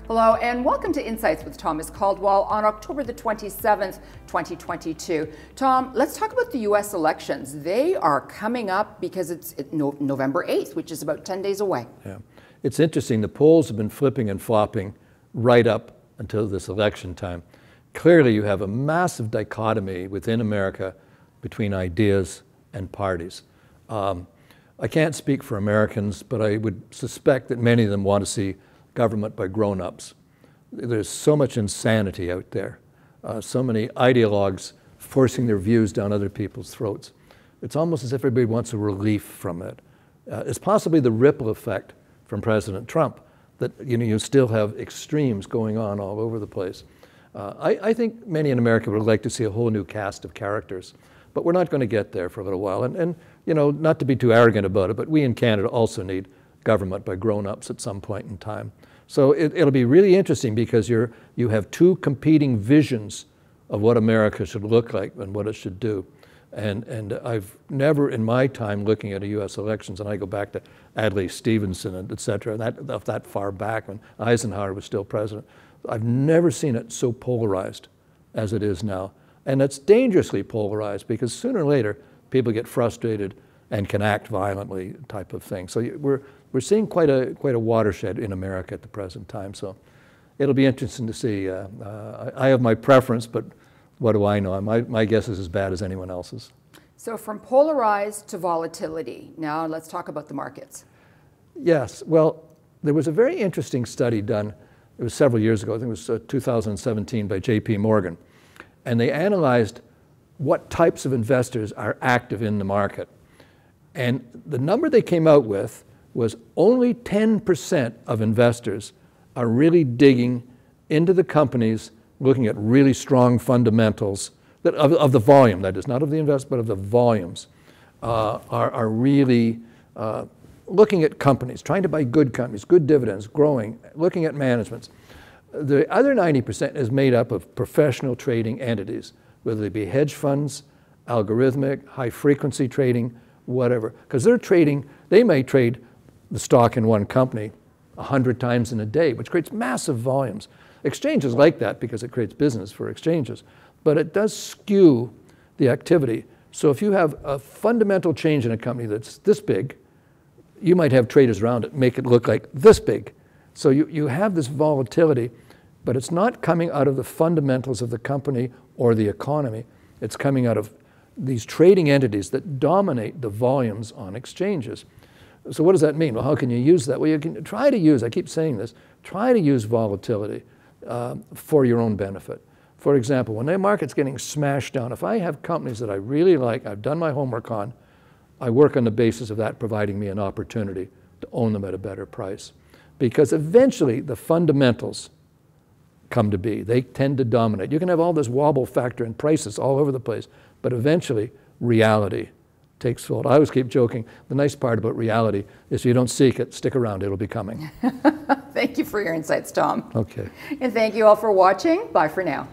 Hello and welcome to Insights with Thomas Caldwell on October the 27th, 2022. Tom, let's talk about the U.S. elections. They are coming up because it's November 8th, which is about 10 days away. Yeah, it's interesting. The polls have been flipping and flopping right up until this election time. Clearly, you have a massive dichotomy within America between ideas and parties. I can't speak for Americans, but I would suspect that many of them want to see government by grown-ups. There's so much insanity out there, so many ideologues forcing their views down other people's throats. It's almost as if everybody wants a relief from it. It's possibly the ripple effect from President Trump that you still have extremes going on all over the place. I think many in America would like to see a whole new cast of characters, but we're not going to get there for a little while. And not to be too arrogant about it, but we in Canada also need government by grown-ups at some point in time. So it'll be really interesting because you have two competing visions of what America should look like and what it should do. And I've never in my time looking at U.S. elections, and I go back to Adlai Stevenson and et cetera, that far back when Eisenhower was still president, I've never seen it so polarized as it is now. And it's dangerously polarized because sooner or later people get frustrated and can act violently type of thing. So we're seeing quite a watershed in America at the present time. So it'll be interesting to see. I have my preference, but what do I know? My guess is as bad as anyone else's. So from polarized to volatility. Now let's talk about the markets. Yes. Well, there was a very interesting study done. It was several years ago. I think it was 2017 by J.P. Morgan. And they analyzed what types of investors are active in the market. And the number they came out with was only 10% of investors are really digging into the companies, looking at really strong fundamentals of the volume, that is, not of the investment, but of the volumes, are really looking at companies, trying to buy good companies, good dividends, growing, looking at managements. The other 90% is made up of professional trading entities, whether they be hedge funds, algorithmic, high-frequency trading, whatever. Because they're trading, they may trade the stock in one company 100 times in a day, which creates massive volumes. Exchanges like that because it creates business for exchanges, but it does skew the activity. So if you have a fundamental change in a company that's this big, you might have traders around it make it look like this big. So you have this volatility, but it's not coming out of the fundamentals of the company or the economy. It's coming out of these trading entities that dominate the volumes on exchanges. So what does that mean? Well, how can you use that? Well, you can try to use, I keep saying this, try to use volatility for your own benefit. For example, when the market's getting smashed down, if I have companies that I really like, I've done my homework on, I work on the basis of that providing me an opportunity to own them at a better price. Because eventually the fundamentals come to be. They tend to dominate. You can have all this wobble factor in prices all over the place, but eventually reality takes hold. I always keep joking, the nice part about reality is if you don't seek it, stick around, it'll be coming. Thank you for your insights, Tom. Okay. And thank you all for watching. Bye for now.